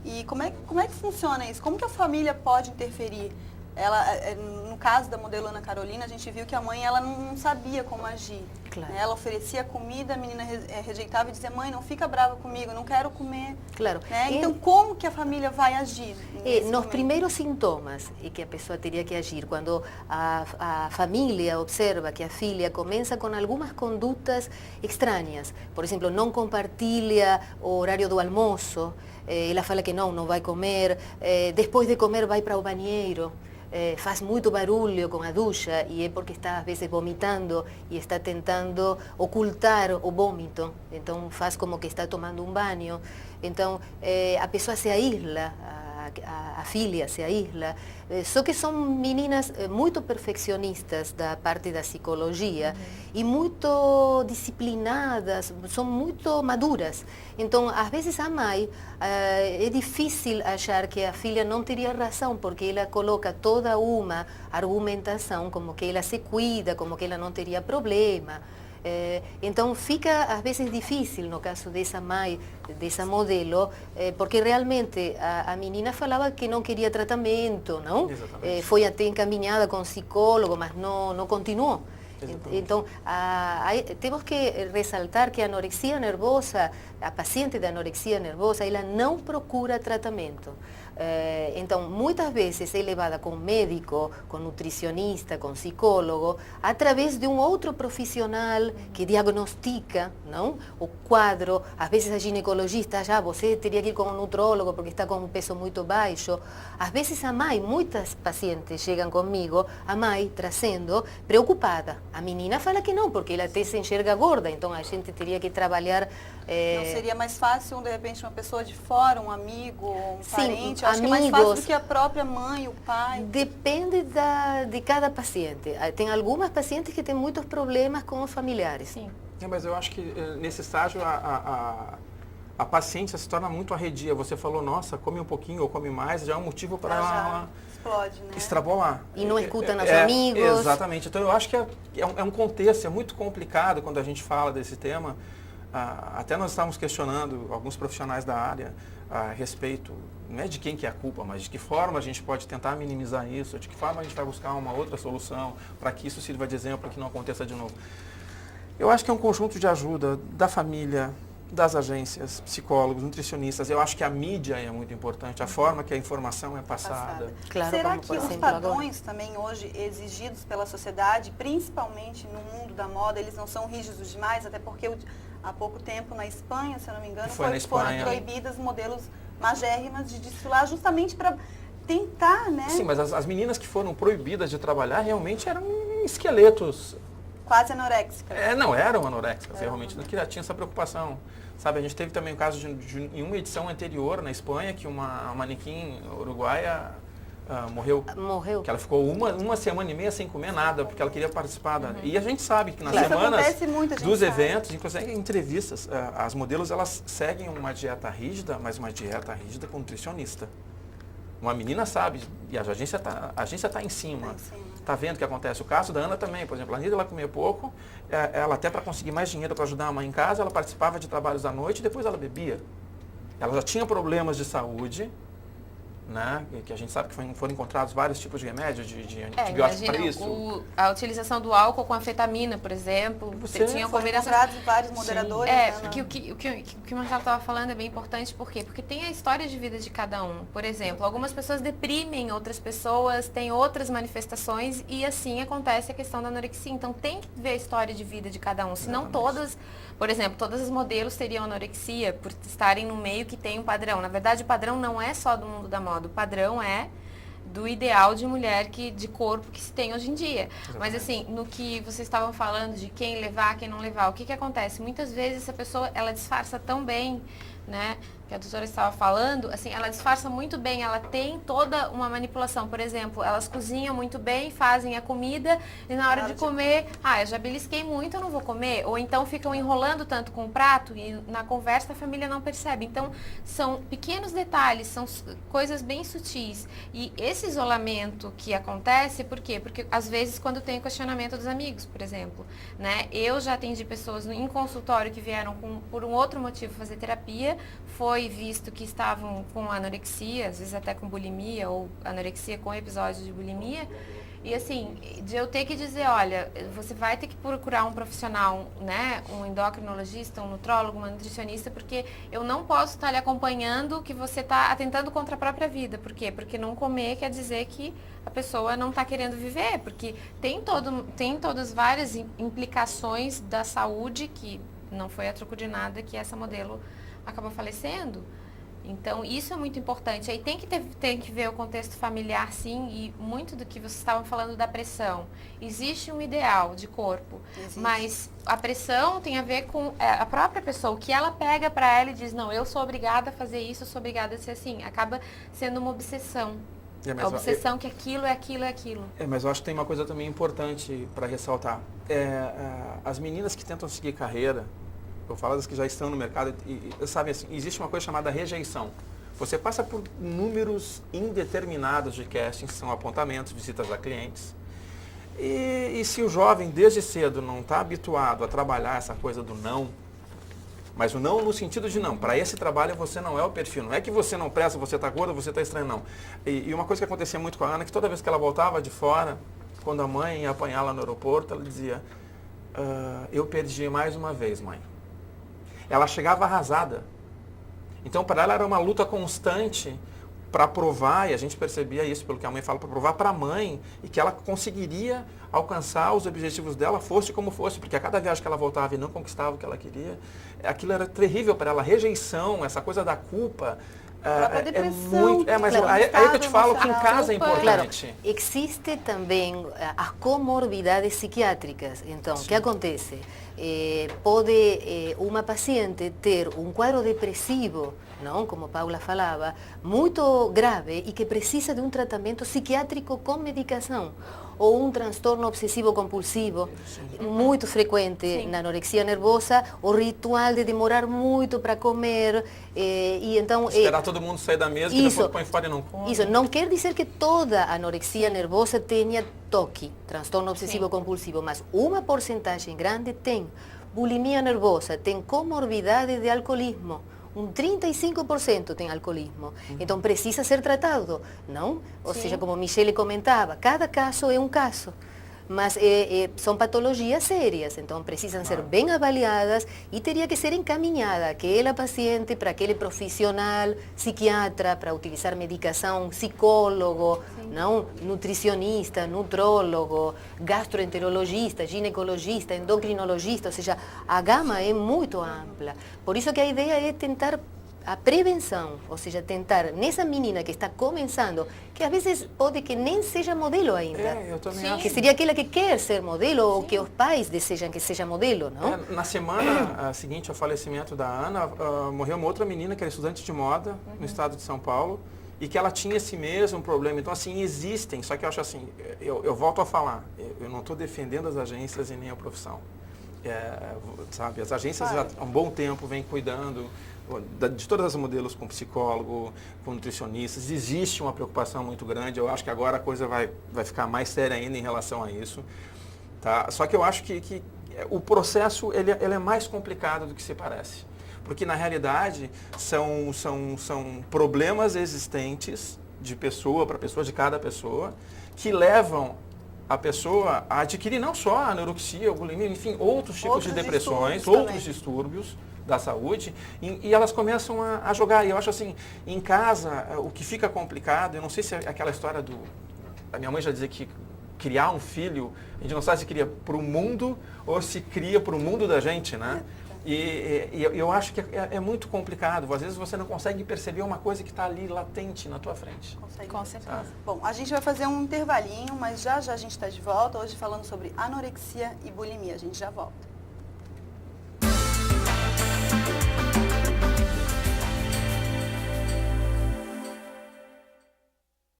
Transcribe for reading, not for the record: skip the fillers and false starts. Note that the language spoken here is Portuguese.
E como é que funciona isso? Como que a família pode interferir? No caso da modelo Ana Carolina, a gente viu que a mãe ela não sabia como agir. Claro. Né? Ela oferecia comida, a menina rejeitava e dizia, mãe, não fica brava comigo, não quero comer. Claro. Né? Então, como que a família vai agir? Nos primeiros sintomas é que a pessoa teria que agir, quando a família observa que a filha começa com algumas condutas estranhas, por exemplo, não compartilha o horário do almoço, ela fala que não vai comer, depois de comer vai para o banheiro, faz muito barulho com a ducha e é porque está às vezes vomitando e está tentando ocultar o vômito, então faz como que está tomando um banho, então a pessoa se aísla, a filha se aísla, só que são meninas muito perfeccionistas da parte da psicologia e muito disciplinadas, são muito maduras. Então, às vezes a mãe, é difícil achar que a filha não teria razão, porque ela coloca toda uma argumentação como que ela se cuida, como que ela não teria problema. Então fica às vezes difícil no caso dessa mãe, dessa modelo, porque realmente a menina falava que não queria tratamento, não? Foi até encaminhada com psicólogo, mas não continuou. Então, temos que ressaltar que a anorexia nervosa, a paciente de anorexia nervosa, ela não procura tratamento. Então, muitas vezes é levada com médico, com nutricionista, com psicólogo, através de um outro profissional que diagnostica, não, o quadro. Às vezes a ginecologista, você teria que ir com um nutrólogo porque está com um peso muito baixo. Às vezes a mãe, muitas pacientes chegam comigo, a mãe trazendo preocupada. A menina fala que não, porque ela até se enxerga gorda, então a gente teria que trabalhar... Não seria mais fácil, de repente, uma pessoa de fora, um amigo, um parente? Sim, acho que é mais fácil do que a própria mãe, o pai. Depende de cada paciente. Tem algumas pacientes que têm muitos problemas com os familiares. Sim. Mas eu acho que nesse estágio a paciente se torna muito arredia. Você falou, nossa, come um pouquinho ou come mais, já é um motivo para ela explode, né? extrapolar. E não escuta nos amigos. Exatamente. Então eu acho que é um contexto, é muito complicado quando a gente fala desse tema. Até nós estávamos questionando alguns profissionais da área a respeito, não é de quem que é a culpa, mas de que forma a gente pode tentar minimizar isso, de que forma a gente vai buscar uma outra solução para que isso sirva de exemplo, para que não aconteça de novo. Eu acho que é um conjunto de ajuda da família, das agências, psicólogos, nutricionistas. Eu acho que a mídia é muito importante, a forma que a informação é passada. Claro, será que os padrões também hoje exigidos pela sociedade, principalmente no mundo da moda, eles não são rígidos demais? Até porque há pouco tempo na Espanha, se eu não me engano, foram proibidas modelos magérrimas de desfilar justamente para tentar, né? Sim, mas as meninas que foram proibidas de trabalhar realmente eram esqueletos. Quase anoréxicas. Não eram anoréxicas, realmente, que já tinha essa preocupação. Sabe, a gente teve também o caso em uma edição anterior na Espanha, que uma manequim uruguaia morreu. Que ela ficou uma semana e meia sem comer nada, porque ela queria participar. E a gente sabe que nas semanas dos eventos, inclusive em entrevistas, as modelos elas seguem uma dieta rígida, mas uma dieta rígida com nutricionista. Uma menina sabe, e a agência está em cima. Está vendo o que acontece. O caso da Ana também, por exemplo, a Anitta ela comia pouco, ela até para conseguir mais dinheiro para ajudar a mãe em casa, ela participava de trabalhos à noite e depois ela bebia. Ela já tinha problemas de saúde, né? Que a gente sabe que foram encontrados vários tipos de remédios, de antibióticos para isso. A utilização do álcool com anfetamina, por exemplo. Você tinha encontrados vários moderadores. O que o Marcelo estava falando é bem importante, por quê? Porque tem a história de vida de cada um. Por exemplo, algumas pessoas deprimem outras pessoas, têm outras manifestações e assim acontece a questão da anorexia. Então tem que ver a história de vida de cada um, senão todas... Por exemplo, todas as modelos teriam anorexia por estarem no meio que tem um padrão. Na verdade, o padrão não é só do mundo da moda. O padrão é do ideal de mulher, de corpo que se tem hoje em dia. Exatamente. Mas assim, no que vocês estavam falando de quem levar, quem não levar, o que acontece? Muitas vezes essa pessoa, ela disfarça tão bem, né? Que a doutora estava falando, assim, ela disfarça muito bem, ela tem toda uma manipulação. Por exemplo, elas cozinham muito bem, fazem a comida e na hora de comer, eu já belisquei muito, eu não vou comer. Ou então ficam enrolando tanto com o prato e na conversa a família não percebe. Então, são pequenos detalhes, são coisas bem sutis. E esse isolamento que acontece, por quê? Porque às vezes quando tem questionamento dos amigos, por exemplo, né? Eu já atendi pessoas em consultório que vieram por um outro motivo fazer terapia, foi foi visto que estavam com anorexia, às vezes até com bulimia, ou anorexia com episódio de bulimia. E assim, de eu ter que dizer, olha, você vai ter que procurar um profissional, né, um endocrinologista, um nutrólogo, uma nutricionista, porque eu não posso estar lhe acompanhando que você está atentando contra a própria vida. Por quê? Porque não comer quer dizer que a pessoa não está querendo viver, porque tem todas várias implicações da saúde, que não foi a troco de nada que essa modelo acabou falecendo. Então, isso é muito importante. Aí tem que ver o contexto familiar, sim, e muito do que vocês estavam falando da pressão. Existe um ideal de corpo, mas a pressão tem a ver com a própria pessoa. O que ela pega para ela e diz, não, eu sou obrigada a fazer isso, eu sou obrigada a ser assim. Acaba sendo uma obsessão. A obsessão que aquilo é aquilo é aquilo. Mas eu acho que tem uma coisa também importante para ressaltar. As meninas que tentam seguir carreira, eu falo das que já estão no mercado, sabe assim, existe uma coisa chamada rejeição. Você passa por números indeterminados de castings, são apontamentos, visitas a clientes. E se o jovem, desde cedo, não está habituado a trabalhar essa coisa do não, mas o não no sentido de não, para esse trabalho você não é o perfil, não é que você não presta, você está gorda, você está estranho, não. E uma coisa que acontecia muito com a Ana, que toda vez que ela voltava de fora, quando a mãe ia apanhá-la no aeroporto, ela dizia, eu perdi mais uma vez, mãe. Ela chegava arrasada. Então, para ela era uma luta constante para provar, e a gente percebia isso pelo que a mãe fala, para provar para a mãe, e que ela conseguiria alcançar os objetivos dela, fosse como fosse, porque a cada viagem que ela voltava e não conquistava o que ela queria, aquilo era terrível para ela, a rejeição, essa coisa da culpa. Depressão, mas claro, aí que eu te falo que em casa é importante. Claro, existe também as comorbidades psiquiátricas. Então, o que acontece? Pode uma paciente ter um quadro depressivo, não, como Paula falava, muito grave e que precisa de um tratamento psiquiátrico com medicação. Ou um transtorno obsessivo-compulsivo, muito frequente na anorexia nervosa, o ritual de demorar muito para comer, e então... Esperar todo mundo sair da mesa, que depois põe fora e não come. Isso, não quer dizer que toda anorexia nervosa tenha TOC, transtorno obsessivo-compulsivo, mas uma porcentagem grande tem bulimia nervosa, tem comorbidade de alcoolismo, 35% tem alcoolismo. Então precisa ser tratado, não? Ou seja, como Michele comentava, cada caso é um caso. Mas são patologias sérias, então precisam ser bem avaliadas e teria que ser encaminhada aquela paciente para aquele profissional, psiquiatra, para utilizar medicação, psicólogo, não, nutricionista, nutrólogo, gastroenterologista, ginecologista, endocrinologista, ou seja, a gama é muito ampla. Por isso que a ideia é tentar a prevenção, ou seja, tentar nessa menina que está começando, que às vezes pode que nem seja modelo ainda, eu também acho. Que seria aquela que quer ser modelo ou que os pais desejam que seja modelo, não? Na semana seguinte ao falecimento da Ana, morreu uma outra menina que era estudante de moda no estado de São Paulo e que ela tinha esse mesmo problema. Então, assim, existem, só que eu acho assim, eu volto a falar, eu não estou defendendo as agências e nem a profissão. Sabe, as agências há um bom tempo vêm cuidando de todas as modelos com psicólogo, com nutricionistas. Existe uma preocupação muito grande, eu acho que agora a coisa vai ficar mais séria ainda em relação a isso. Tá? Só que eu acho que o processo ele é mais complicado do que se parece. Porque na realidade são problemas existentes de pessoa para pessoa, de cada pessoa, que levam a pessoa a adquirir não só a anorexia, a bulimia, enfim, outros tipos de depressões, outros distúrbios da saúde, e elas começam a jogar. E eu acho assim, em casa, o que fica complicado, eu não sei se é aquela história a minha mãe já dizia que criar um filho, a gente não sabe se cria para o mundo ou se cria para o mundo da gente, né? E eu acho que é muito complicado. Às vezes você não consegue perceber uma coisa que está ali latente na tua frente. Com certeza. Bom, a gente vai fazer um intervalinho, mas já a gente está de volta, hoje falando sobre anorexia e bulimia. A gente já volta.